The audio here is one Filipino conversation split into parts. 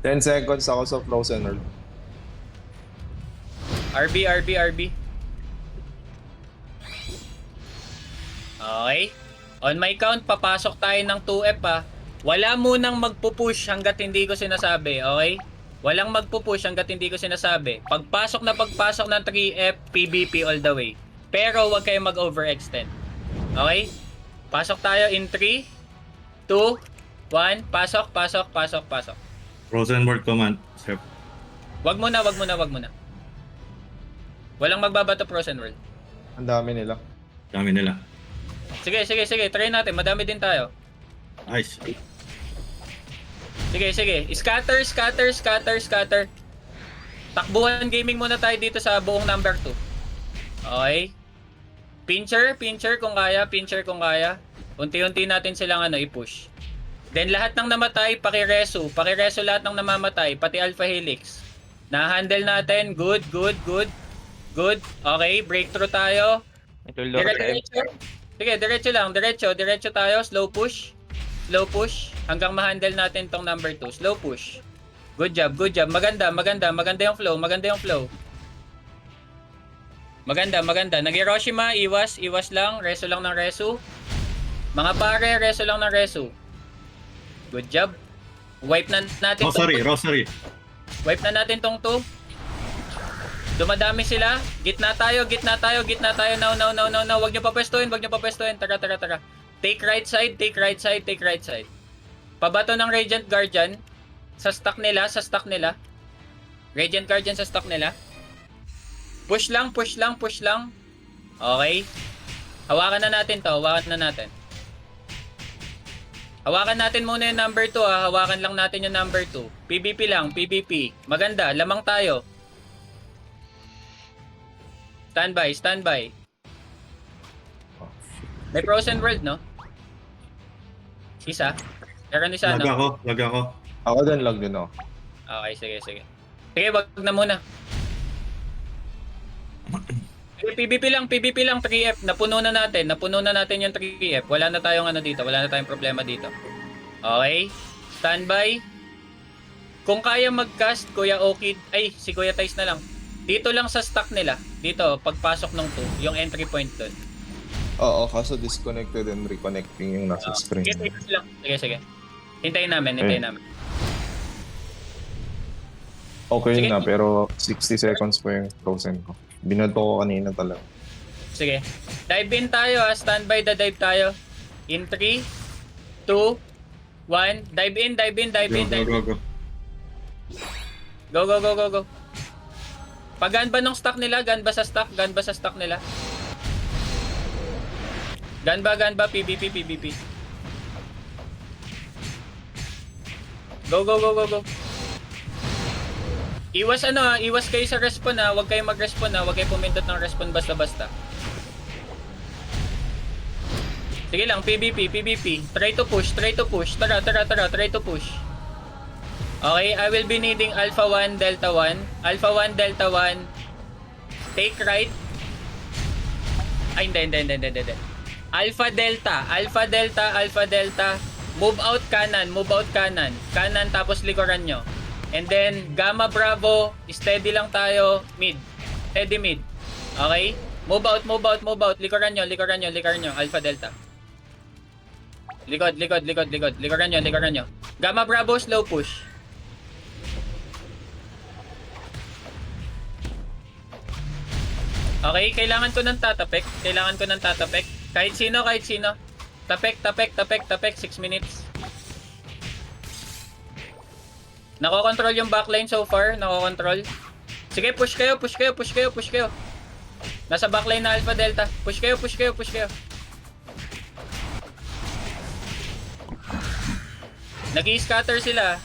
10 seconds ako sa Frozen World. RB, RB, RB. Okay. On my count, papasok tayo ng 2F ha. Wala munang magpupush hanggat hindi ko sinasabi, okay? Walang magpupush hanggat hindi ko sinasabi. Pagpasok ng 3F, PVP all the way. Pero huwag kayong mag-overextend. Okay? Pasok tayo in 3, 2, 1. Pasok, pasok, pasok, pasok. Frozen World Command, sir. Wag muna, wag muna, wag muna. Walang magbabato Frozen World. Ang dami nila. Dami nila. Sige, sige, sige. Try natin. Madami din tayo. Nice. Sige, sige. Scatter, scatter, scatter, scatter. Takbuhan gaming muna tayo dito sa buong number 2. Okay. Pincher, pincher kung kaya, pincher kung kaya. Unti-unti natin silang i-push. Then lahat ng namatay, pakireso. Pakireso lahat ng namamatay, pati Alpha Helix. Na-handle natin. Good, good, good. Good. Okay, breakthrough tayo. Diretso. Sige, diretso lang. Diretso, diretso tayo. Slow push. Slow push. Hanggang ma-handle natin tong number 2. Slow push. Good job, good job. Maganda, maganda. Maganda yung flow, maganda yung flow. Maganda, maganda. Nag-Hiroshima, iwas, iwas lang. Reso lang ng reso. Mga pare, reso lang ng reso. Good job. Wipe na natin Rosary, Rosary. Wipe na natin tong 2. Dumadami sila. Gitna tayo, gitna tayo, gitna tayo. Now, now, now, now, now. Huwag nyo papwestuhin, huwag nyo papwestuhin. Tara, tara, tara. Take right side, take right side, take right side. Pabato ng Radiant Guardian. Sa stock nila, sa stock nila. Radiant Guardian sa stock nila. Push lang, push lang, push lang. Okay. Hawakan na natin to, hawakan na natin. Hawakan natin muna yung number 2 ha. Hawakan lang natin yung number 2. PVP lang, PVP. Maganda, lamang tayo. Standby, standby. May Frozen World, no? Isa. Meron isa, Lag no? ako, lag ako. Ako din, lag din ako. Okay, sige, sige. Sige, wag na muna. Sige, PVP lang, 3F. Napuno na natin yung 3F. Wala na tayong dito, wala na tayong problema dito. Okay. Standby. Kung kaya mag-cast, Kuya Okid, ay, si Kuya Tais na lang. Dito lang sa stock nila. Dito, pagpasok ng 2, yung entry point doon. Oo, kaso disconnected and reconnecting yung nasa screen. Sige, sige lang. Sige, sige. Hintayin namin, hintayin namin. Okay Sige. na, pero 60 seconds pa yung Frozen ko. Binato ko kanina talaga. Sige. Dive in tayo ha. Standby the dive tayo. In 3, 2, 1. Dive in, dive in, dive in, Go, dive go, in. go, go. Go, go, go, go, go. Pag gun ba ng stock nila? Gun ba sa stock? Gun ba sa stock nila? Gun ba? PVP, PVP. Go, go, go, go, go. Iwas iwas kayo sa respawn ha. Huwag kayong mag-respawn ha. Huwag kayong pumindot ng respawn basta-basta. Sige lang, PVP, PVP. Try to push, try to push. Tara, tara, tara, try to push. Okay, I will be needing Alpha 1, Delta 1. Alpha 1, Delta 1. Take right. Ay, hindi. Alpha Delta, Alpha Delta, Alpha Delta. Move out kanan, move out kanan. Kanan tapos likuran nyo. And then, Gamma Bravo, steady lang tayo, mid. Steady mid. Okay? Move out, move out, move out. Likuran nyo, likuran nyo, likuran nyo. Alpha Delta. Likod, likod, likod, likod. Likuran nyo, likuran nyo. Gamma Bravo, slow push. Okay, kailangan ko ng tatapek. Kailangan ko ng tatapek. Kahit sino, kahit sino. Tapek, tapek, tapek, tapek. 6 minutes. Nako-control yung backline so far. Nako-control. Sige, push kayo, push kayo, push kayo, push kayo. Nasa backline na Alpha Delta. Push kayo, push kayo, push kayo. Nag-i-scatter sila.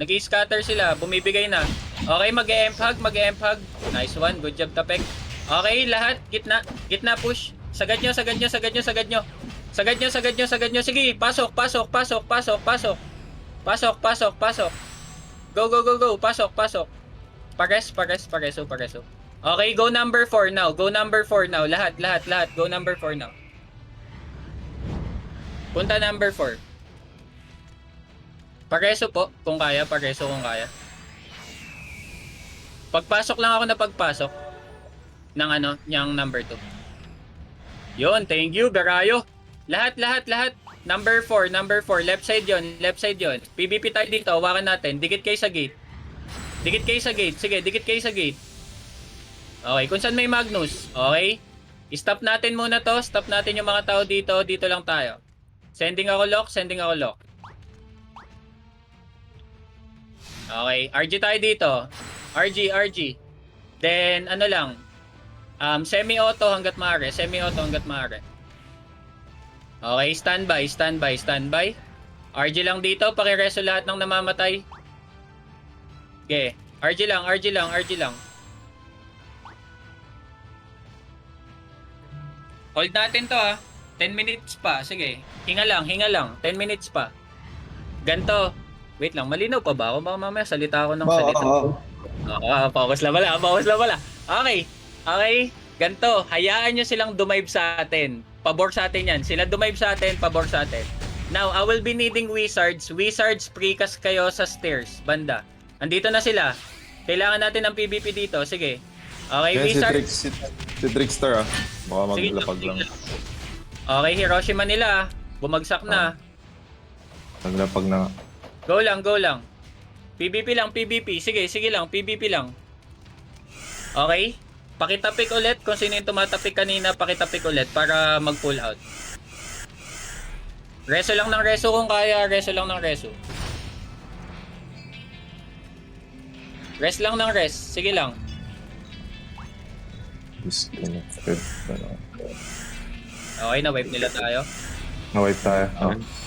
Nag-i-scatter sila. Bumibigay na. Okay, mag-e-emp hug, mag-e-emp hug. Nice one. Good job, Tapek. Okay, lahat. Gitna. Gitna push. Sagad nyo, sagad nyo, sagad nyo, sagad nyo. Sagad nyo, sagad nyo, sagad nyo. Sige, pasok, pasok, pasok, pasok, pasok. Pasok, pasok, pasok. Go, go, go, go. Pasok, pasok. Pares, pares, pareso, pareso. Okay, go number 4 now. Go number 4 now. Lahat, lahat, lahat. Go number 4 now. Punta number 4. Pareso po, kung kaya. Pareso kung kaya. Pagpasok lang ako na pagpasok ng yung number 2. Yun, thank you, Garayo. Lahat. Number 4, left side yon, PvP tayo dito, hawakan natin. Dikit kayo sa gate. Sige, dikit kayo sa gate. Okay, kung saan may Magnus. Okay. Stop natin muna to. Stop natin yung mga tao dito. Dito lang tayo. Sending ako lock. Okay, RG tayo dito. RG. Then, semi-auto hanggat maaari. Okay, standby. RG lang dito. Pakireso lahat ng namamatay. Okay, RG lang. Hold natin to 10 minutes pa. Sige. Hinga lang. 10 minutes pa. Ganto. Wait lang. Malinaw pa ba ako? Baka mamaya salita ako ng salita. Focus lang pala. Okay. Ganto. Hayaan nyo silang dumive sa atin. Pabor sa atin yan. Sila dumive sa atin, pabor sa atin. Now, I will be needing wizards. Wizards, precast kayo sa stairs. Banda. Andito na sila. Kailangan natin ng PvP dito. Sige. Okay, Yan, wizards. si Trickster Baka Sige, maglapag lang. Okay, Hiroshima nila. Bumagsak na. Maglapag na nga. Go lang. PvP lang. Sige lang, PvP lang. Okay? Pakitapik ulit kung sino yung tumatapik kanina, pakitapik ulit para mag-pull out. Reso lang ng reso kung kaya, Rest lang ng rest. Sige lang. Disconnected. Okay, na-wipe nila tayo. Na-wipe tayo.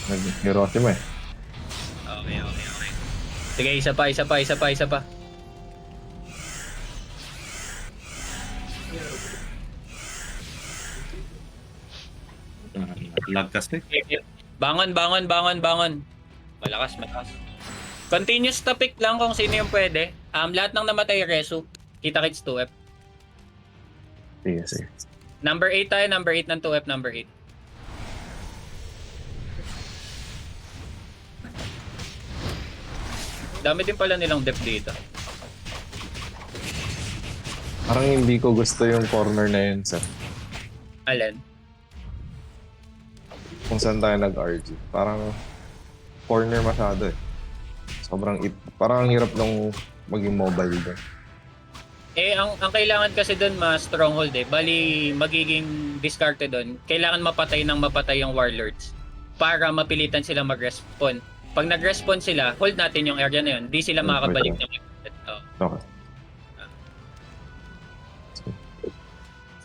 Nag-Hiroshima Okay. Sige, isa pa. Lag kasi. Bangon. Malakas. Continuous topic lang kung sino yung pwede. Lahat ng namatay reso. Kita-kits 2F. Sige. Number 8 tayo, number 8 ng 2F, number 8. Dami din pala nilang depth dito. Parang hindi ko gusto yung corner na yun, sir. Alin? Kung saan tayo nag-RG. Parang corner masyado parang ang hirap nung maging mobile doon. Ang kailangan kasi doon stronghold Bali, magiging discarded doon. Kailangan mapatay yung warlords para mapilitan sila mag-respawn. Pag nag-respawn sila, hold natin yung area na yun. Di sila makakabalik ng Okay.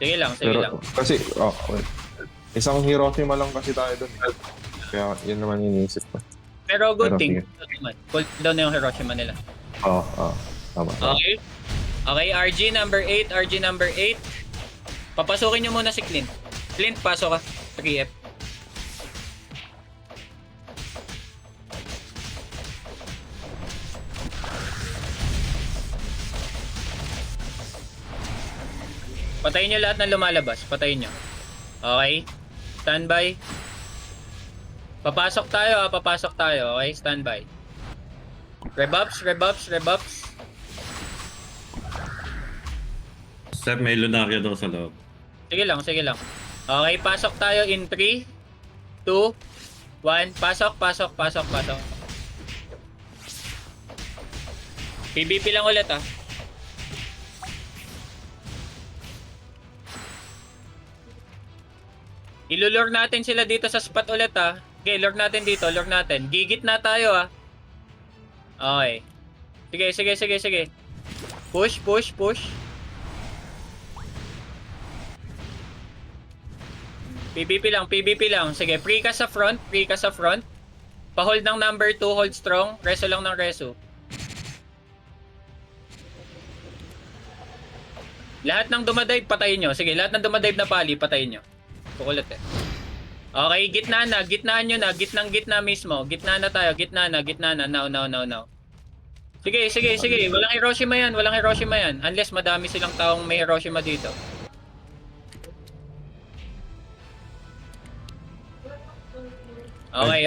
Sige lang. Kasi, wait. Isang Hiroshima lang kasi tayo doon. Kaya yun naman iniisip ko. Pero good Pero thing. sige. Hold down na yung Hiroshima nila. Tama. Okay, RG number 8. Papasukin nyo muna si Clint. Clint, pasok ka. 3F. Patayin nyo lahat ng lumalabas. Patayin nyo. Okay. Standby. Papasok tayo. Okay, standby. Rebuffs. Step, may lunarya daw sa loob. Sige lang. Okay, pasok tayo in 3, 2, 1. Pasok. PvP lang ulit Ilulure natin sila dito sa spot ulit Okay, lure natin dito, Gigit na tayo Okay. Sige. Push. PvP lang. Sige, precast sa front. Pa-hold ng number 2, hold strong. Reso lang ng reso. Lahat ng dumadive, patayin nyo. Sige, lahat ng dumadive na pali, patayin nyo. Kukulat Okay, gitnaan nyo na. Gitna mismo. Gitna na tayo. Gitna na. Now. Sige. Walang Hiroshima yan. Unless madami silang taong may Hiroshima dito. Okay.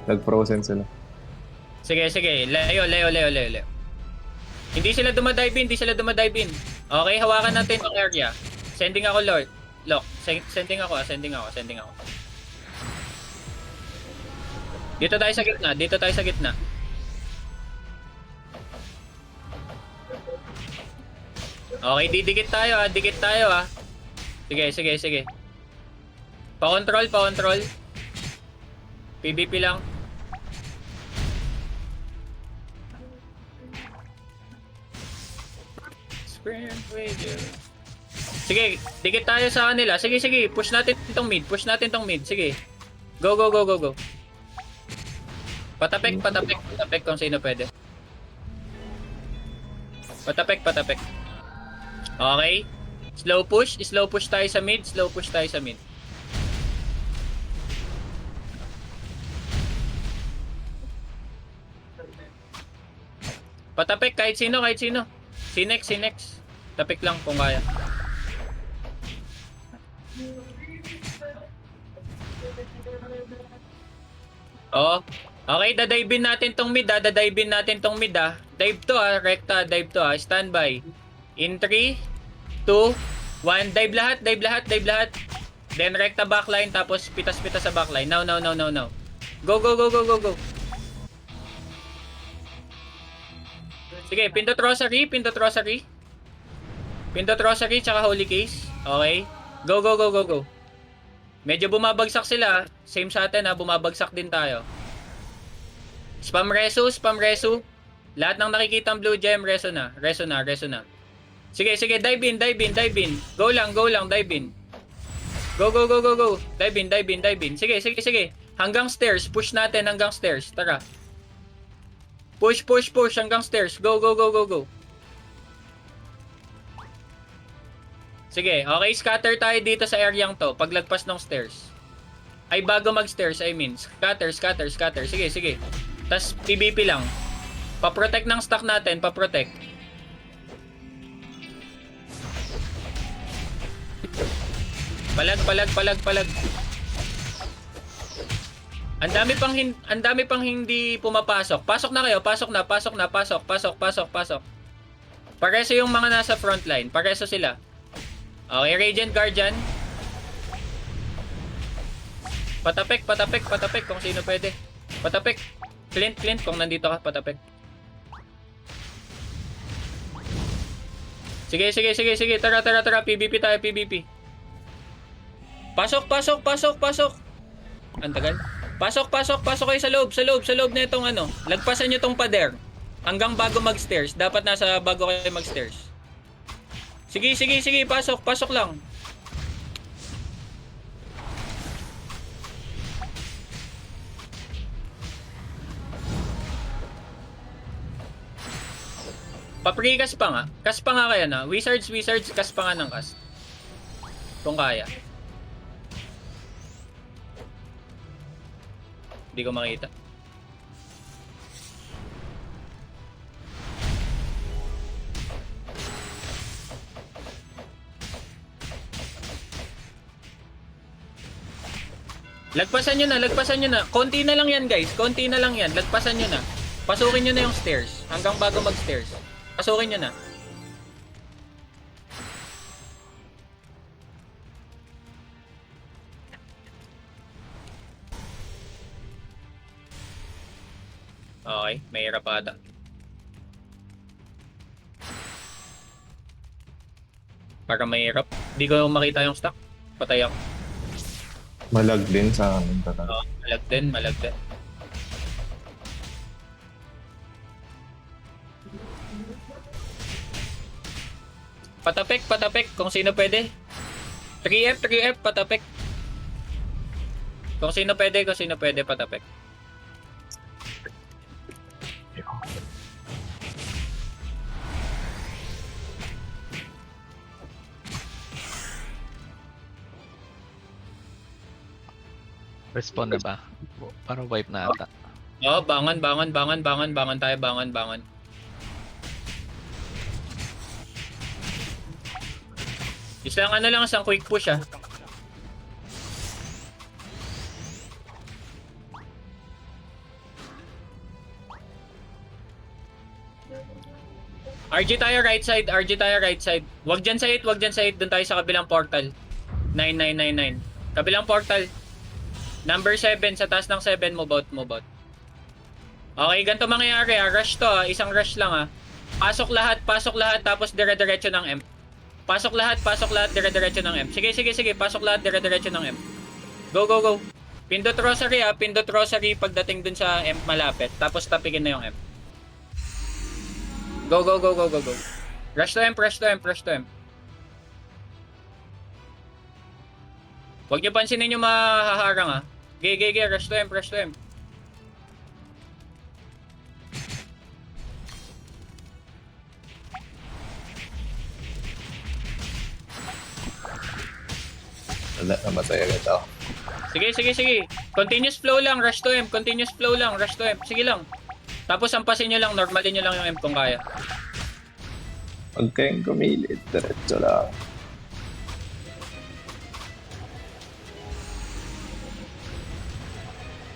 Nag-frozen sila. Sige, sige. Layo. Hindi sila dumadive in. Okay, hawakan natin yung area. Sending ako, Lord. Lock. Sending ako. Dito tayo sa gitna. Okay, dikit tayo ah. Sige. Pa-control. PVP lang. Sprint with you. Sige, dikit tayo sa kanila. Sige, push natin tong mid. Sige. Go. Patapek kung sino pwede. Patapek. Okay. Slow push tayo sa mid. Patapek kahit sino. Sinex. Tapik lang kung kaya. Oh. Okay, dadive natin tong mid ah. Dive to ah, rekta, dive to ah. Standby. In 3, 2, 1. Dive lahat. Then rekta backline tapos pitas sa backline. Now. Go. Sige, pindot rosary. Pindot rosary tsaka holy case. Okay. Go. Medyo bumabagsak sila. Same sa atin ha, bumabagsak din tayo. Spam reso. Lahat ng nakikitang blue gem, reso na. Sige, dive in. Go lang, dive in. Go. Dive in. Sige. Hanggang stairs, push natin hanggang stairs. Tara. Push hanggang stairs. Go. Sige, okay, scatter tayo dito sa areang to paglagpas ng stairs. Ay, bago mag-stairs, I mean. Scatter. Sige. Tas PVP lang. Pa-protect ng stock natin, pa-protect. Palag. Ang dami pang hindi pumapasok. Pasok na kayo, pasok. Pareso yung mga nasa frontline, pareso sila. Okay, Radiant Guardian. Patapek kung sino pwede. Patapek. Clint kung nandito ka, patapek. Sige. Tara. PVP tayo. Pasok. Ang tagal. Pasok kayo sa loob na itong ano. Lagpasan nyo tong pader. Hanggang bago mag-stairs. Dapat nasa bago kayo mag-stairs. Sige. Pasok lang. Papre-cast pa nga. Cast pa nga kaya na. Wizards, cast pa nga ng cast. Kung kaya. Hindi ko makita. Lagpasan nyo na. Konti na lang yan, guys. Lagpasan nyo na. Pasukin nyo na yung stairs. Hanggang bago mag-stairs. Pasukin nyo na. Okay, mahirap ata. Para mahirap. Hindi ko makita yung stock. Patay ako. Malag din sa amin talaga. Oh, malag din. Patapek kung sino pwede. 3F patapek. Kung sino pwede patapek. Respond na ba? Parang wipe na ata. Oh, bangan tayo. Isang quick push ah. RG tayo right side, RG tayo right side. Wag dyan sa 8, wag dyan sa 8. Doon tayo sa kabilang portal. 9999. Kabilang portal. Number 7, sa taas ng 7, move out, move out. Okay, ganito mangyayari ah. Rush to ah. Isang rush lang ah. Pasok lahat, tapos dire-diretso ng M. Pasok lahat, dire-diretso ng M. Sige, sige, sige. Pasok lahat, dire-diretso ng M. Go, go, go. Pindot rosary ah. Pindot rosary pagdating dun sa M malapit. Tapos tapikin na yung M. Go, go, go, go, go, go. Rush to M, rush to M, rush to M. Huwag niyo pansinin yung mahaharang ah. Gay, gay, gay. Rush to M, rush to M. Wala, namatay agad ako. Sige, sige, sige. Continuous flow lang, rush to M. Continuous flow lang, rush to M. Sige lang. Tapos ampasin nyo lang, normalin nyo lang yung M kung kaya. Huwag kayong kumilit, diretso lang.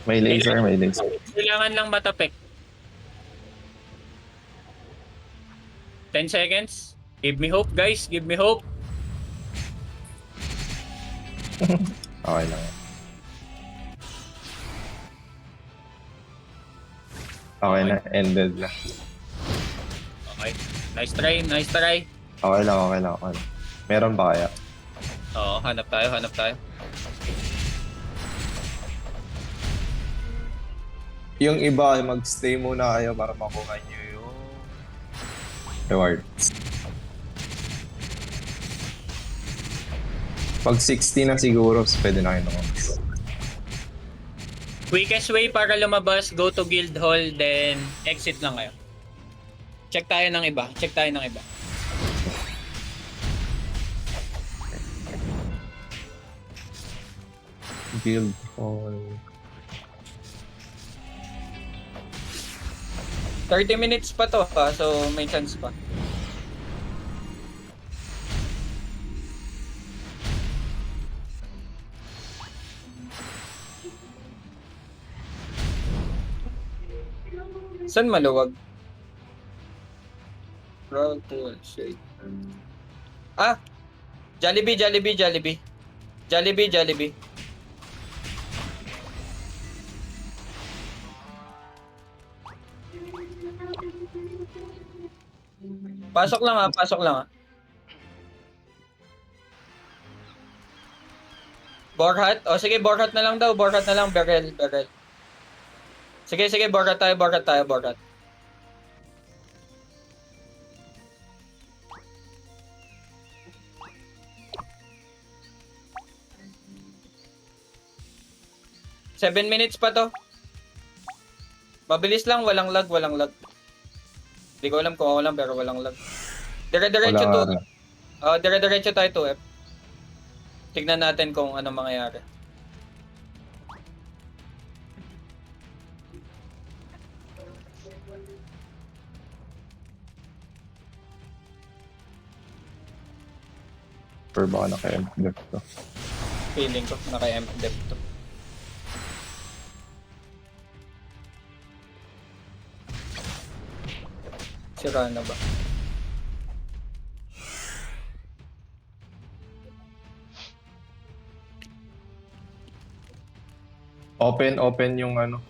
May laser, may laser. Kailangan lang matapik. 10 seconds. Give me hope, guys. Give me hope. Okay lang. Okay na, ended na. Okay. Nice try, nice try. Okay lang, okay lang, okay lang. Meron ba kaya? Oo, hanap tayo, hanap tayo. Yung iba, mag-stay muna kayo para makuha nyo yung rewards. Pag 60 na siguro, pwede na kayo lumabas. Quickest way para lumabas, go to guild hall, then exit lang kayo. Check tayo ng iba, check tayo ng iba. Guild hall. 30 minutes pa to ha, so may chance pa. Saan maluwag? Ah! Jollibee, Jollibee, Jollibee. Jollibee, Jollibee. Pasok lang ha, pasok lang ha. Borhat? O sige, Borhat na lang daw. Borhat na lang, Beryl, Beryl. Sige, sige, Borhat tayo, Borhat tayo, Borhat. Seven minutes pa to. Mabilis lang, walang lag, walang lag. Hindi ko alam kung ako lang, pero walang lag. Dire-diretso to. Dire-diretso tayo to, F. Tignan natin kung ano mangyayari. Or baka naka-MDF to. Feeling ko, naka-MDF to. Sira na ba? Open yung ano,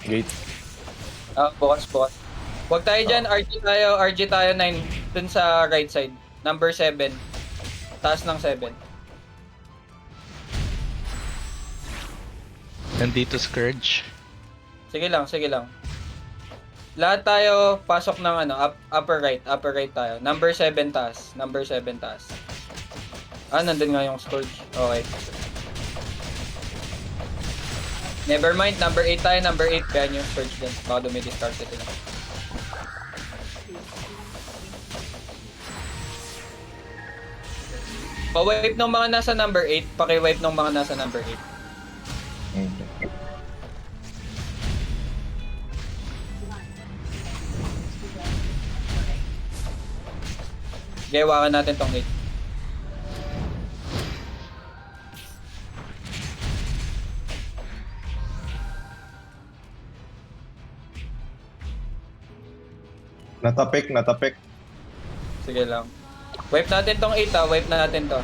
gate. Ah, bukas, bukas. Huwag tayo dyan, RG tayo 9 dun sa right side. Number 7. Taas ng 7. Nandito Scourge. Sige lang, sige lang. Lahat tayo pasok ng ano, upper right tayo. Number 7 taas, number 7 taas. Ah, nandun nga yung Scourge. Okay. Never mind, number 8 tayo, number 8. Kaya yung Scourge din. Baka dumidiscard ito na. Pa-wipe ng mga nasa number 8, paki-wipe ng mga nasa number 8. Okay. Gayawakan natin tong 8. Natapik. Sige lang. Wipe natin tong 8 ah. Wipe natin to.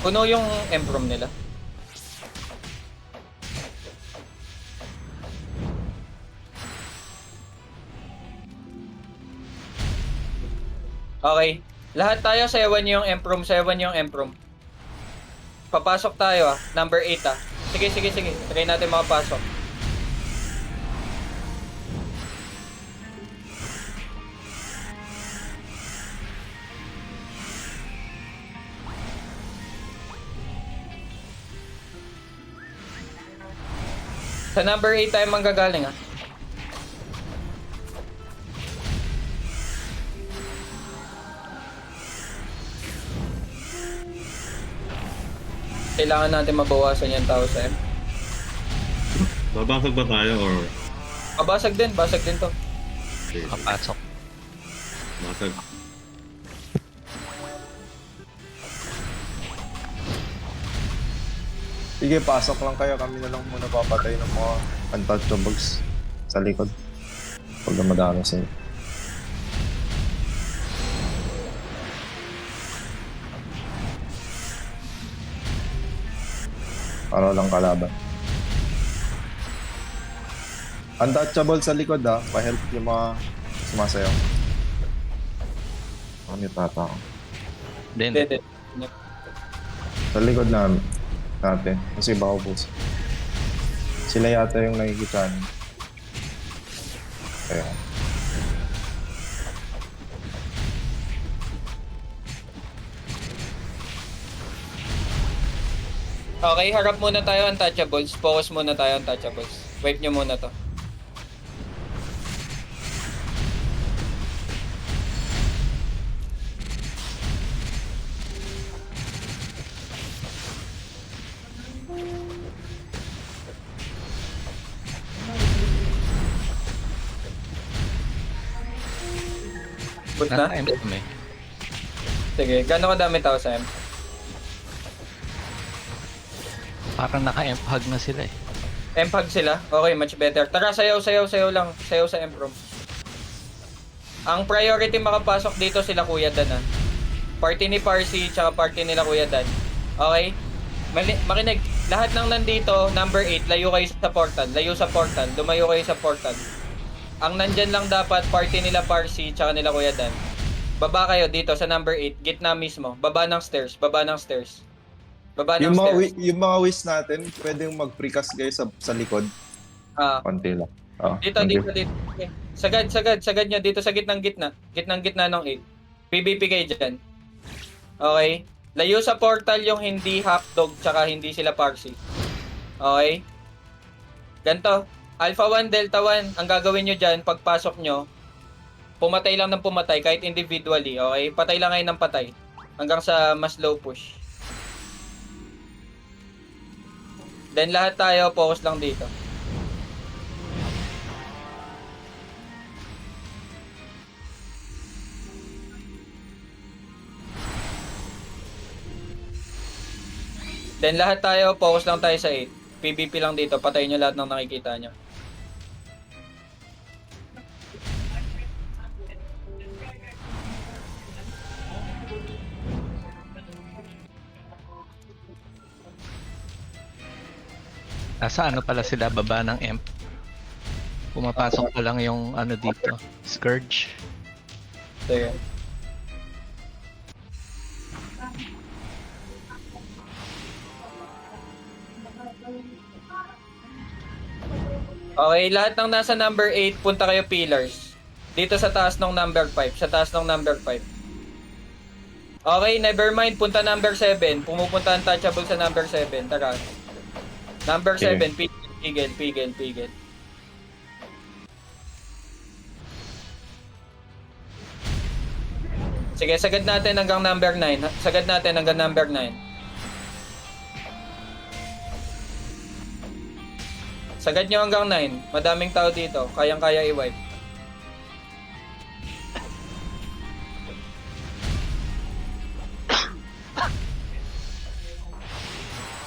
Puno yung Emprom nila. Okay. Lahat tayo, sayawan nyo yung Emprom. Sayawan nyo yung Emprom. Papasok tayo ah. Number 8 ah. Sige. Try natin makapasok. Sa number 8 tayo manggagaling ah. Kailangan natin mabawasan yung tao sa M. Babasag ba tayo or... Basag din to. Okay. Makapasok. Basag. Sige, pasok lang kayo. Kami na lang muna papatay ng mga untouchables sa likod. Pag madami sa'yo. Para lang kalaban. Untouchable sa likod ah. Pa-help yung mga sumasayaw. Ano yung tata ko? Then, Hindi. Sa likod natin. Kasi baka ubos. Sila yata yung nakikita niyo. Kaya. Okay, harap muna tayo untouchables. Focus muna tayo untouchables. Wipe nyo muna to. Put na? naka-M kami. Sige, gano'n kadami tao sa M? Parang naka-M-hug na sila eh. M-hug sila? Okay, much better. Tara, sayaw lang. Sayaw sa M-prom. Ang priority makapasok dito sila Kuya Dan ah. Party ni Parsi, tsaka party nila Kuya Dan. Okay? Makinig. Lahat ng nandito, number 8, layo kayo sa portal. Lumayo kayo sa portal. Ang nandyan lang dapat, party nila Parsi, tsaka nila Kuya Dan. Baba kayo dito sa number 8, gitna mismo. Baba ng stairs. Yung mga wish natin, pwedeng mag-precast guys sa likod. Ah, Konti lang. dito. Okay. Sagad nyo dito sa gitnang gitna ng 8. PvP kayo dyan. Okay? Layo sa portal yung hindi hotdog tsaka hindi sila Parsi. Okay? Ganto. Alpha 1, Delta 1, ang gagawin nyo dyan, pagpasok nyo, pumatay lang ng pumatay kahit individually. Okay? Patay lang kayo ng patay. Hanggang sa mas low push. Then lahat tayo, focus lang dito. Then lahat tayo, focus lang tayo sa 8. PvP lang dito, patayin nyo lahat ng nakikita nyo. Nasa ano pala sila, baba ng M. Pumapasok pa lang yung ano dito, Scourge. Sige. Okay, lahat ng nasa number 8, punta kayo pillars. Dito sa taas ng number 5. Okay, never mind. Punta number 7. Pumupunta untouchable sa number 7. Tara. Number 7. Pigil. Sige, sagad natin hanggang number 9. Sagad nyo hanggang 9. Madaming tao dito. Kayang-kaya i-wipe.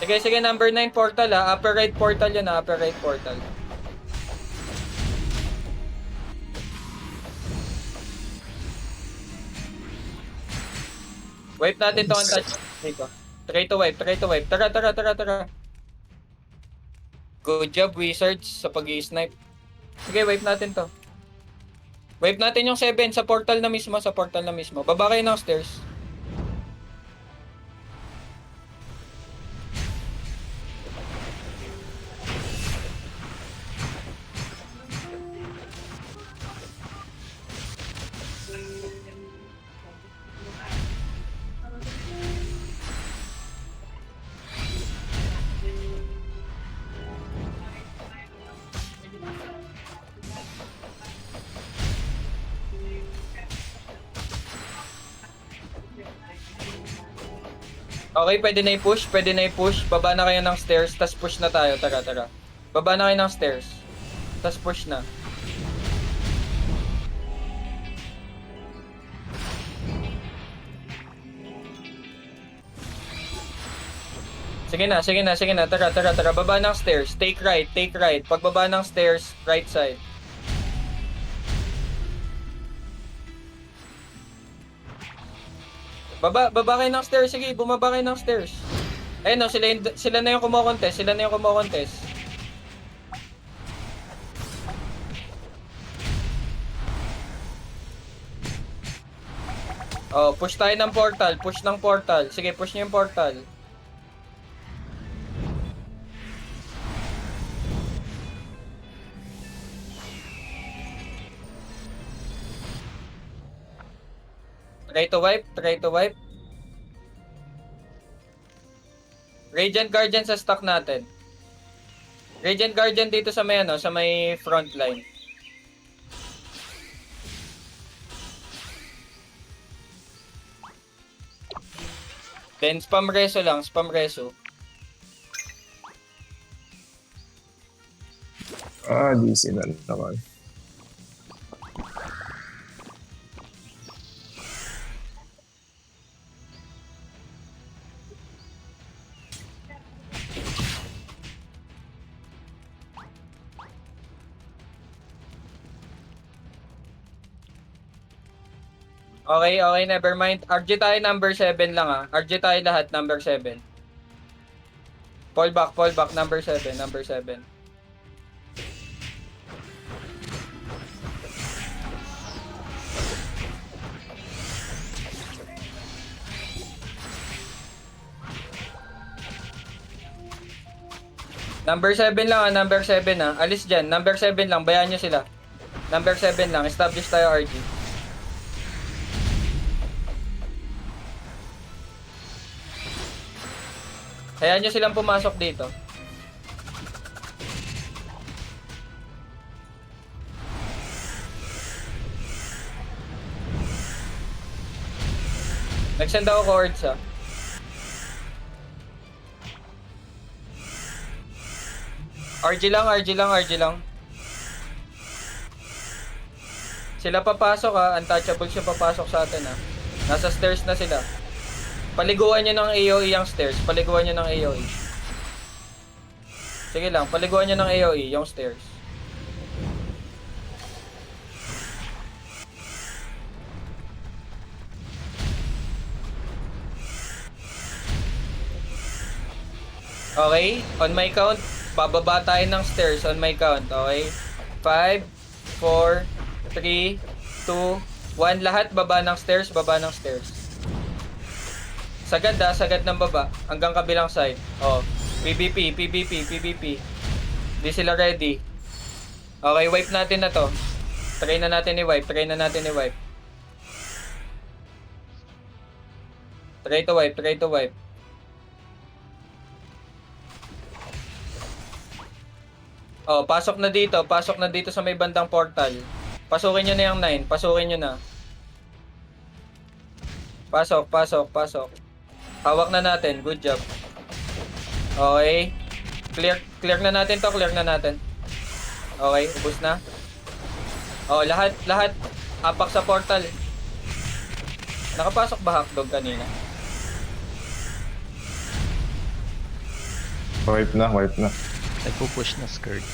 Sige, sige, number 9 portal ha. Upper right portal yun ha. Upper right portal. Wipe natin to untouch. Dito. Try to wipe, try to wipe. Tara, tara, tara, tara. Good job, Wizards, sa pag-i-snipe. Sige, wipe natin to. Wipe natin yung 7 sa portal na mismo, sa portal na mismo. Baba kayo ng stairs. Okay, pwede na i-push, pwede na i-push. Baba na kayo ng stairs, tas push na tayo. Tara, tara. Baba na kayo ng stairs. Tas push na. Sige na, sige na, sige na. Tara, tara, tara. Baba ng stairs. Take right, take right. Pagbaba ng stairs, right side. Baba kayo ng stairs. Sige, bumaba kayo ng stairs. Ayun no, sila na yung kumokontest. Sila na yung kumokontest. Oh, push tayo ng portal. Push ng portal. Sige, push niyo yung portal. Try to wipe, try to wipe. Radiant Guardian sa stock natin. Radiant Guardian dito sa may ano, sa may front line. Then spam reso lang, spam reso. DC na naman. Okay, okay, never mind. RG tayo number 7 lang ah. RG tayo lahat number 7. Fall back, number 7, number 7. Number 7 lang ah, number 7 ah. Alis dyan, number 7 lang, bayaan nyo sila. Number 7 lang, establish tayo RG. Hayaan nyo silang pumasok dito. Nag-send ako chords ah. RG lang, RG lang, RG lang. Sila papasok ah, untouchables yung papasok sa atin ah. Nasa stairs na sila. Paliguan nyo ng AOE yung stairs. Paliguan nyo ng AOE. Sige lang, paliguan nyo ng AOE yung stairs. Okay, on my count, bababa tayo ng stairs on my count, okay? 5, 4, 3, 2, 1. Lahat baba ng stairs, baba ng stairs. Sagad ah, sagad ng baba hanggang kabilang side. Oh, PVP, PVP, PVP. Di sila ready. Okay, wipe natin na to. Try na natin i-wipe, try na natin i-wipe. Try to wipe, try to wipe. Oh, pasok na dito sa may bandang portal. Pasukin nyo na yung 9, pasukin nyo na. Pasok, pasok, pasok. Hawak na natin. Good job. Okay. Clear na natin to. Clear na natin. Okay. Ubus na. Oh, lahat. Apak sa portal. Nakapasok ba hotdog kanina? Wipe na, wipe na. Nagpo-push na skirt.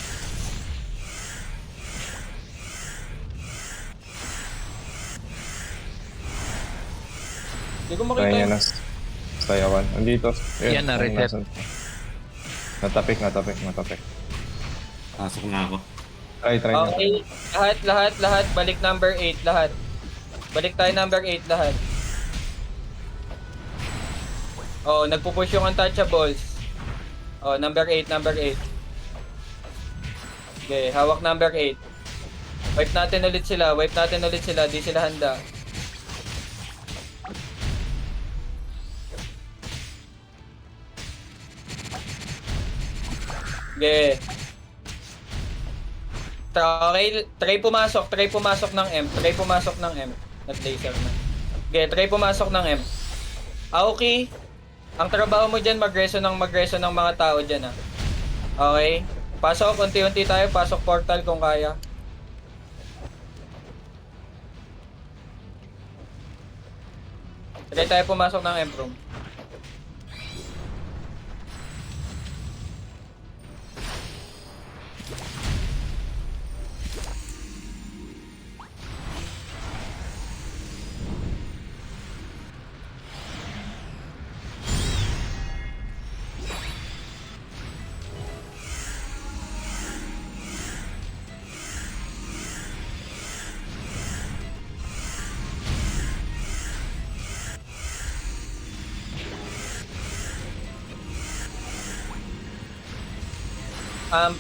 Hindi ko makita Kaya niya yung... na sayawan. Andito. Yan na, reset. Natapik, natapik, natapik. Pasok na ako. Try na. Okay, lahat. Balik number 8, lahat. Balik tayo number 8, lahat. Oh, nagpo-push yung untouchables. Oh, number 8. Okay, hawak number 8. Wipe natin ulit sila, di sila handa. Okay. Try pumasok ng M. Nag-laser na. Okay, try pumasok ng M. Aoki, ang trabaho mo dyan, magreso ng mga tao dyan, ah. Okay? Pasok, unti-unti tayo. Pasok portal kung kaya. Try tayo pumasok ng M room.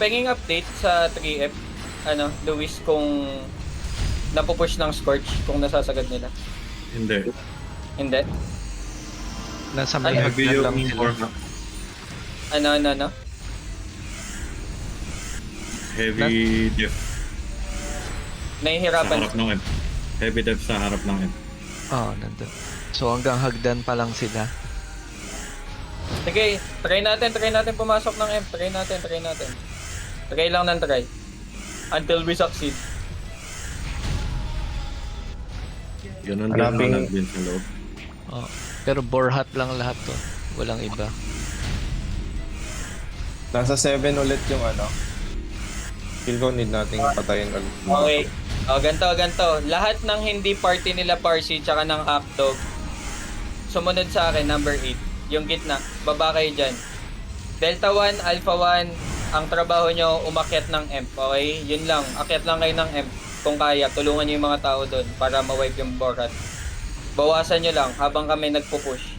Penging update sa 3F, Luis, kung napupush ng Scorch, kung nasasagad nila. Hindi. Hindi? Nasa may Heavy hagdan lang yung sila. forma. Ano? Heavy def sa Nahihirapan. harap ng M. Heavy def sa harap ng M. Oo, nandun. So hanggang hagdan pa lang sila. Sige, try natin pumasok ng M. Try natin. Try lang ng try. Until we succeed. Ganun Hanapin- din sa loob. Oo. Pero borhat lang lahat to. Walang iba. Nasa 7 ulit yung Feel ko need nating patayin ulit. Okay. Ganto. Lahat ng hindi party nila Parsi tsaka ng Hackdog, sumunod sa akin, number 8. Yung gitna. Baba kayo dyan. Delta 1, Alpha 1, ang trabaho nyo, umakyat ng M. Okay? Yun lang. Akyat lang kayo ng M. Kung kaya, tulungan nyo yung mga tao doon para ma-wipe yung Borat. Bawasan nyo lang habang kami nagpo-push.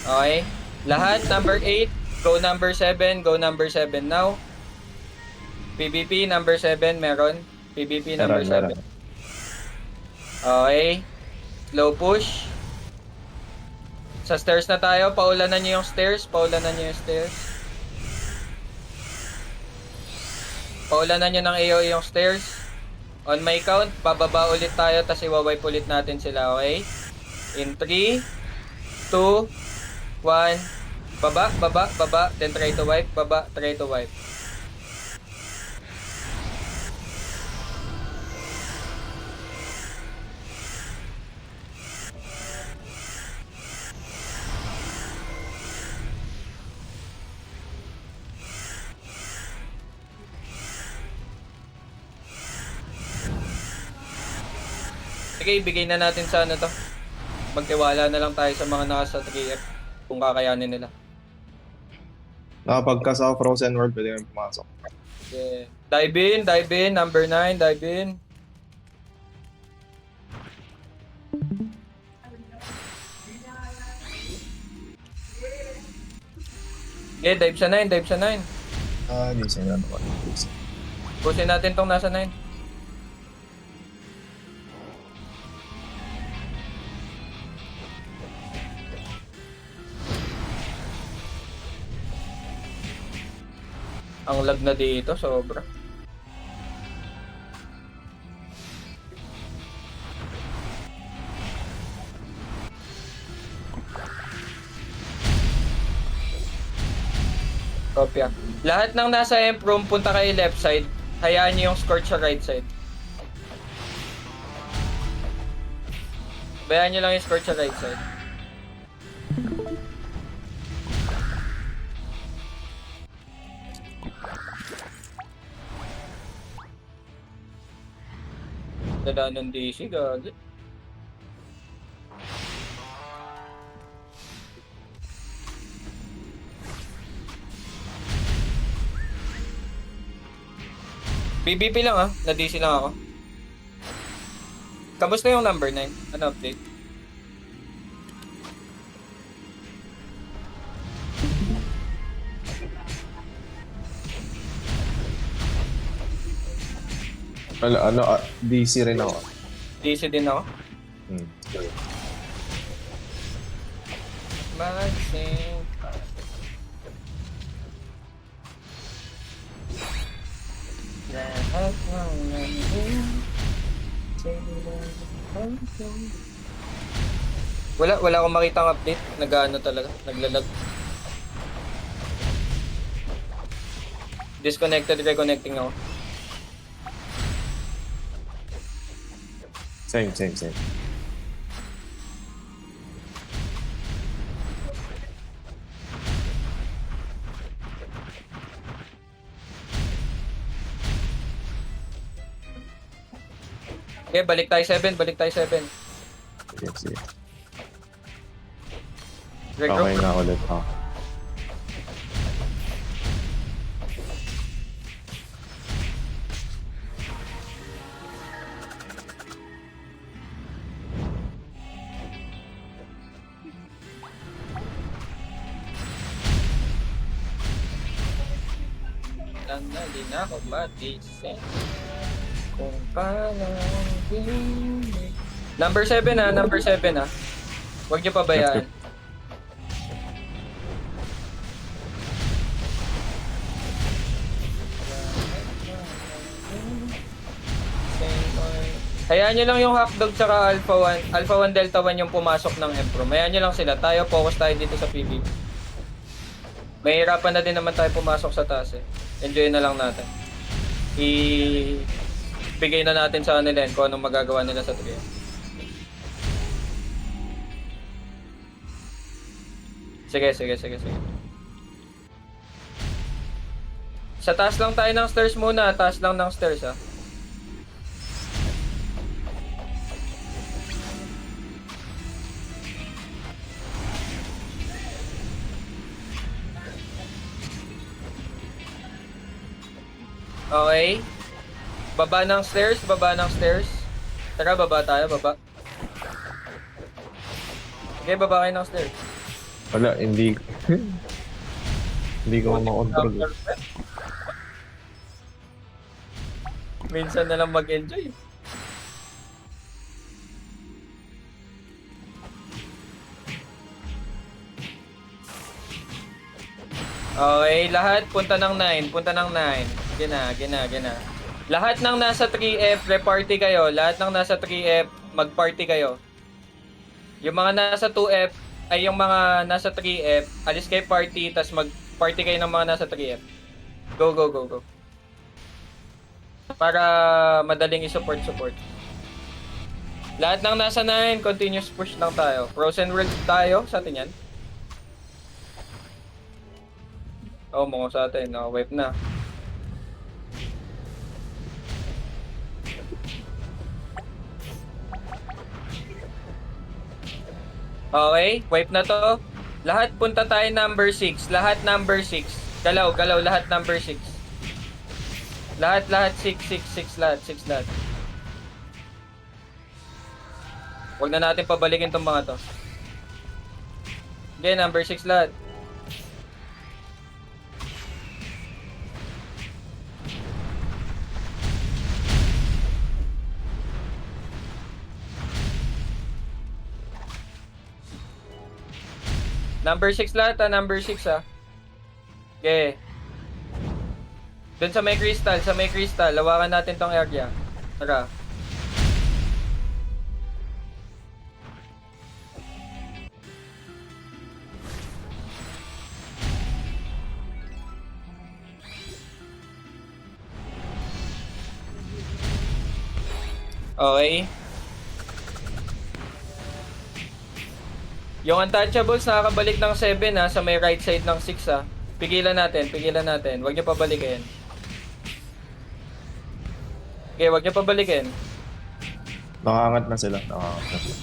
Okay? Lahat, number 8. Go number 7 now. PvP, number 7, meron. PvP, number Meron. 7. Okay. Slow push. Sa stairs na tayo. Paulanan nyo yung stairs. Paulanan nyo ng AOE yung stairs. On my count, bababa ulit tayo. Tapos iwawipe ulit natin sila. Okay? In 3, 2, 1. Baba. Then try to wipe. Baba, try to wipe. Sige, ibigay na natin sa to. Magtiwala na lang tayo sa mga nasa 3F kung kakayanin nila. Nakapagka sa Frozen World, pwede kami pumasok. Okay. Dive in, number 9, dive in. Okay, dive sa 9. Di siya yan. Pusin natin tong nasa 9. Ang lag na dito, sobra. Kopya. Lahat ng nasa M room, punta kayo left side. Hayaan nyo yung Scorch sa right side. Bayaan nyo lang yung Scorch sa right side. Dala ng DC, gagi. BBP lang ah, na-DC lang ako. Kamusta yung number 9? Ano update? DC rin ako. DC din ako. Hmm. Maxing. Lahat ng nandun, wala akong makitang update. Nag-ano talaga, naglalag. Disconnected, reconnecting ako. Same. Okay, balik tayo 7. Sige. Regroup. Okay na ulit ako. Na din ako matisip kung paano dinig. Number 7 ah. Huwag niyo pabayaan. Hayaan nyo lang yung Hotdog tsaka Alpha 1 Delta 1 yung pumasok ng Empro. Hayaan nyo lang sila. Tayo, focus tayo dito sa PvP. Mahirapan na din naman tayo pumasok sa taas eh. Enjoy na lang natin. Bigay na natin sa kanila kung anong magagawa nila sa 3. Sige. Sa taas lang tayo ng stairs muna. Taas lang ng stairs ah. Okay. Baba ng stairs. Tara, baba tayo, baba. Okay, baba kayo ng stairs. Wala, hindi ko makontrol. Minsan na lang mag-enjoy. Okay, lahat punta ng 9. Gina. Lahat ng nasa 3F, reparty kayo. Lahat ng nasa 3F, mag-party kayo. Yung mga nasa 2F, ay yung mga nasa 3F, alis kayo party, tas mag-party kayo ng mga nasa 3F. Go. Para madaling i-support. Lahat ng nasa 9, continuous push lang tayo. Frozen World tayo, sa atin yan. Oh, mga sa atin. Wipe na. Okay, wipe na to. Lahat punta tayo number 6. Lahat number 6. Galaw, lahat number 6. Lahat 6 lahat. Huwag na natin pabalikin tong mga to. Okay, number 6 lahat. Number 6 lahat ah, number 6 ah. Okay. Doon sa may crystal, lawakan natin tong area. Tara. Okay. Yung untouchables nakakabalik ng 7 ha, sa may right side ng 6 ha. Pigilan natin. Huwag niyo pabalikin. Okay, huwag niyo pabalikin. Nakangat na sila. Nakangat na sila.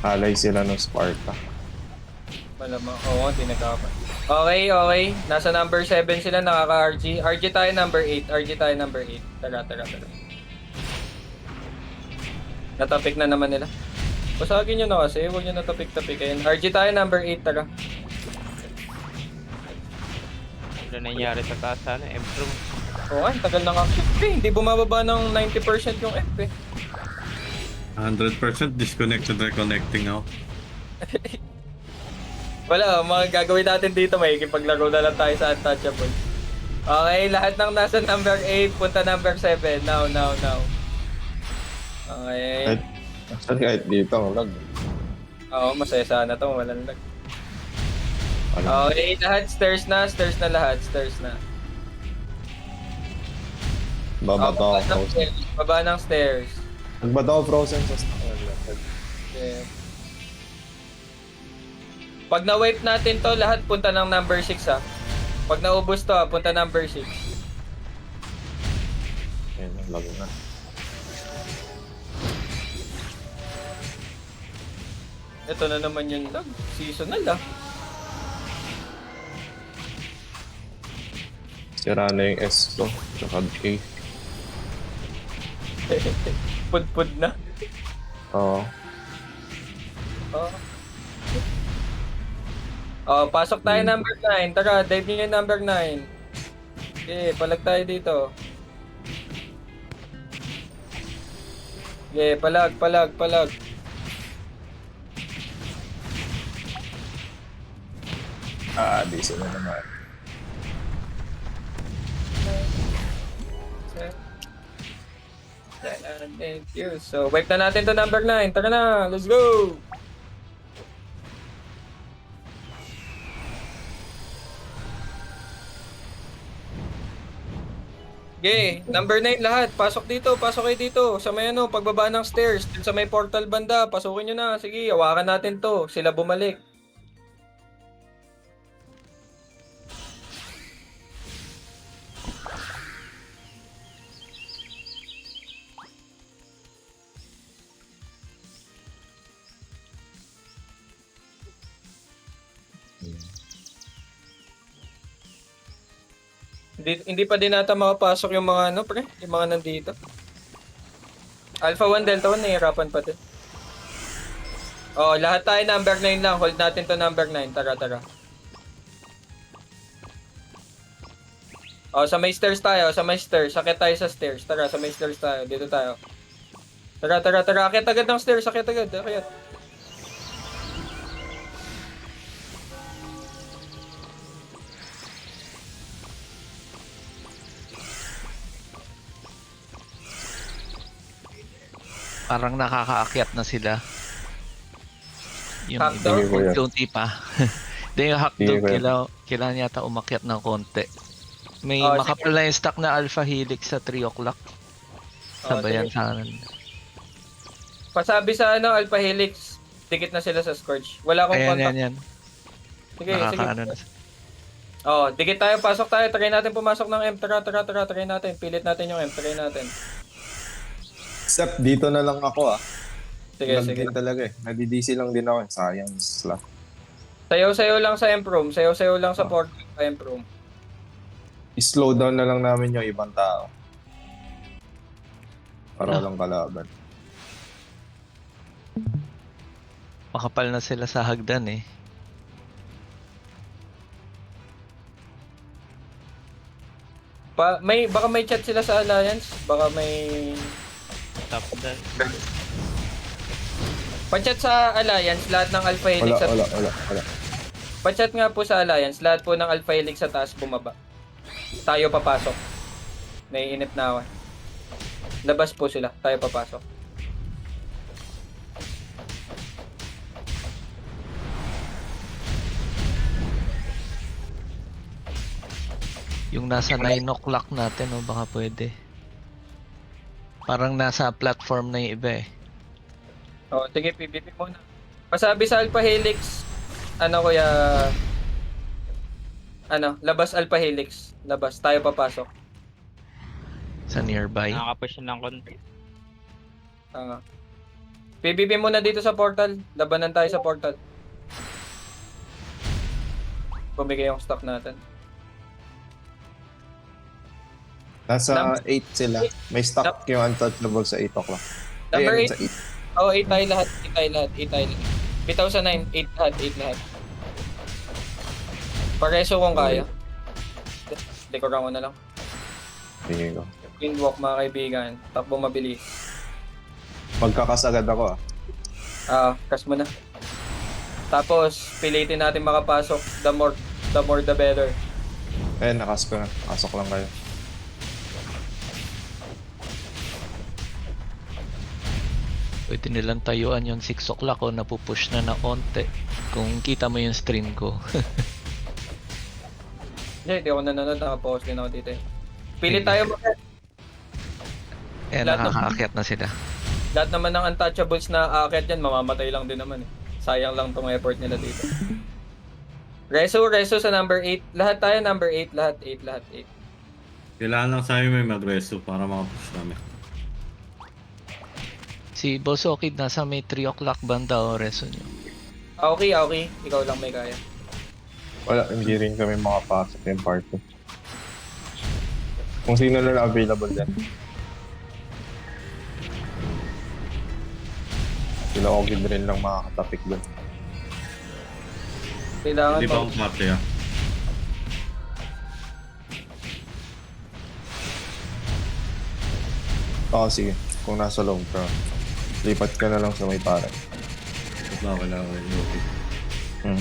Alay sila ng Sparta. Malamang. Oo, hindi nagkapan. Okay, okay. Nasa number 7 sila, nakaka-RG. RG tayo number 8. RG tayo number 8. Tara. Natapik na naman nila. Basagin nyo na kasi, huwag nyo natapik-tapikin. RG tayo number 8, tara. Ano nangyari sa taas sana? Improve. Okay, tagal na nga. Hindi bumababa ng 90% yung FP. 100% disconnected, reconnecting ako. Wala, mga gagawin natin dito, may ikipaglaro na lang tayo sa Untouchable. Okay, lahat ng nasa number 8, punta number 7. Now. Okay. Actually, kahit dito, lag. Oo, masaya sana to, walang lag. Ano? Okay, lahat stairs na lahat, stairs na. Babato ako frozen. Baba ng stairs. Nagbato ako frozen sa stock. Okay. Pag na-wipe natin to, lahat punta ng number 6 ha. Pag naubos to, punta number 6. Ayun, lago na. Ito na naman yung lag. Seasonal ah. Sira na yung S ko. Tsaka A. Pud-pud na. Oo. Oh, pasok tayo number 9. Tara, dive niyo yung number 9. Okay, palag tayo dito. Okay, palag. Di sila naman. Thank you. So, wipe na natin to number 9. Tara na, let's go! Okay, number 9 lahat. Pasok kayo dito. Sa may ano, pagbaba ng stairs, dun sa may portal banda, pasukin nyo na. Sige, hawakan natin to. Sila bumalik. Hindi pa din nata makapasok yung mga ano, pre, yung mga nandito. Alpha 1, Delta 1, nahihirapan pa din. Oh, lahat tayo number 9 lang. Hold natin to number 9. Tara. Oh, sa may stairs tayo, Sakit tayo sa stairs. Tara, sa may stairs tayo. Dito tayo. Tara. Akit agad ng stairs, akit. Parang nakakaakyat na sila. Yung Hackdown? iba, konti pa. Then yung hackdown, Sige, kuya. kailangan yata umakyat ng konti. May Oh, makapal na yung stock na Alpha Helix sa 3 o'clock. Sabayan sige. sa akin. Pasabi sa ano, Alpha Helix, dikit na sila sa Scourge. Wala akong contact. Yan. Sige. Nakakaano na. Oh, dikit tayo, pasok tayo. Try natin pumasok ng M. Tara. Try natin. Pilit natin yung M. Try natin. Except dito na lang ako Sige. Din talaga eh. Nadi-DC lang din ako. Sayang slot. Sayaw-sayaw lang sa M-Room. Sayaw-sayaw lang sa portal sa M-Room. I-slow down na lang namin yung ibang tao. Para walang kalaban. Makapal na sila sa hagdan eh. Baka may chat sila sa Alliance. Baka may... Top down. Pa-chat sa Alliance, lahat ng Alpha Helix Wala. Pa-chat nga po sa Alliance, lahat po ng Alpha Helix sa taas bumaba. Tayo papasok. Naiinip na ako. Labas po sila, tayo papasok. Yung nasa 9 o'clock natin, baka pwede. Parang nasa platform na yung iba eh. Oh, sige, PvP muna. Pasabi sa Alpha Helix, labas Alpha Helix. Labas, tayo papasok. Sa nearby. Nakakapush ng konti. PvP muna dito sa portal. Labanan tayo sa portal. Bumigay yung stock natin. Nasa 8 sila. May stock yung untouchable sa 8 o'clock. Number Ayun, 8. sa 8. Oo, 8 tayo lahat. 8 tayo lahat. 8 tayo lahat. 8,009. 8 lahat. 8 lahat. Pareso kung kaya. Dekoran ko na lang. Sige ko. Windwalk mga kaibigan. Takbo mabilis. Magkakasagad ako Cast mo na. Tapos, pilitin natin makapasok. The more the better. Eh, nakas ko na. Pasok lang kayo. Pwede nilang tayuan yung 6 o'clock o napupush na onte. Kung kita mo yung stream ko. Hindi ako nanonood. Nakapost din ako dito. Pili tayo mga. Eh, Lahat nakakaakyat na sila. Lahat naman ng untouchables na aakyat yan, mamamatay lang din naman eh. Sayang lang tong effort nila dito. Reso sa number 8. Lahat tayo number 8. Lahat 8. Kailangan lang sa amin may mag-reso para makapush namin. Si Boss Okid nasa may 3 o'clock banda o reso nyo. Okay. Ikaw lang may kaya. Wala, hindi rin kami makapasok yung party. Kung sino na available dyan. Sila Ogid rin lang makakatapik doon. Kailangan Hindi ba ang party Sige. Kung nasa loob ka, lipat ka na lang sa may parang. Wala. Okay.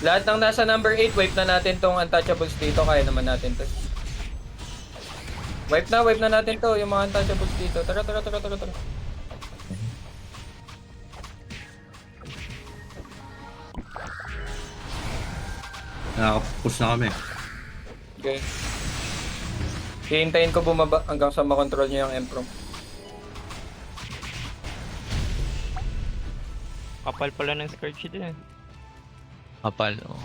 Lahat ng nasa number 8, wipe na natin tong untouchables dito. Kaya naman natin to. Wipe na natin to, yung mga untouchables dito. Tara. Nakakapush na kami. Okay. Hihintayin ko bumaba hanggang sa makontrol niyo yung Emprom. Kapal pala ng Scourge din eh. Kapal, oh.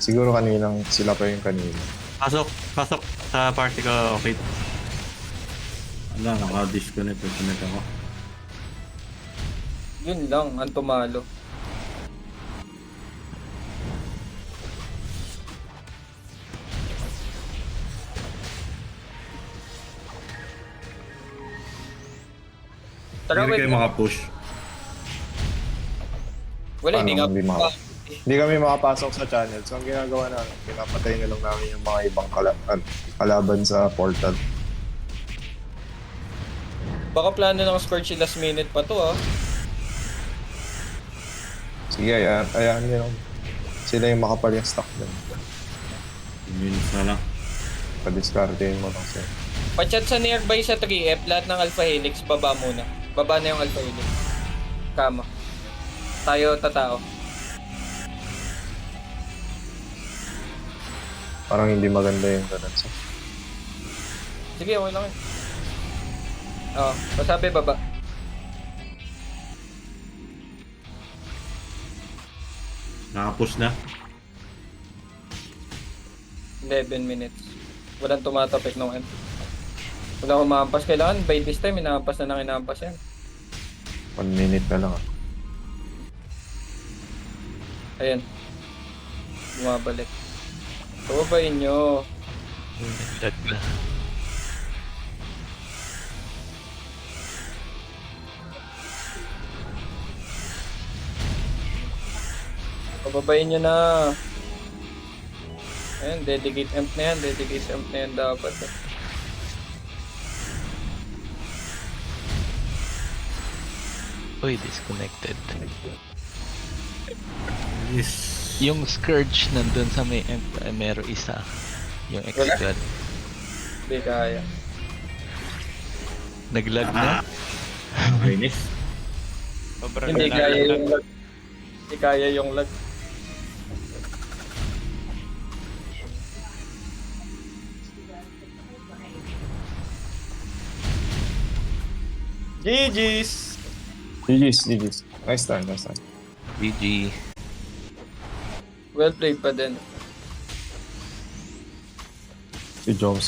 Siguro kaninang sila pa yung kanina. Pasok sa party ko, okay. Wala, naka-disconnect ako. Yun lang, ang tumalo. Tara, Hindi wait. kayo makapush. Wala, hindi nga. Hindi kami makapasok sa channel. So, ang ginagawa namin, pinapatay na lang namin yung mga ibang kalaban sa portal. Baka plano ng Scourge last minute pa to Sige, ayahan nyo lang. Sila yung makapal yung stock din. Minutes na lang. Padiscartein mo lang siya. Pachat sa nearby sa 3F, lahat ng Alpha Helix, baba muna. Baba na yung Alpha Helix. Kama. Tayo tatao. Parang hindi maganda yung ganun. So, Sige, okay lang yun. Pasabi baba. Nakapush na. 11 minutes. Walang tumatapik ng end. Wala akong mahampas. Kailangan by this time, inahampas na inahampas yan. 1 minute na lang. Ayan. Bumabalik. Pababayin nyo. Dead na. Pababayin nyo na. Ayan, dedicate amp na yan. Dedicate amp na yan dapat. Uy, disconnected. Yes. Yung Scourge nandun sa may mero isa. Yung X-God. Hindi kaya. Naglag na. Rinis. Sobrang Hindi ganda kaya ng yung lag. Hindi kaya yung lag. GG's! GG's, GG's. Nice time, nice time. GG. Well played pa din. Si Jones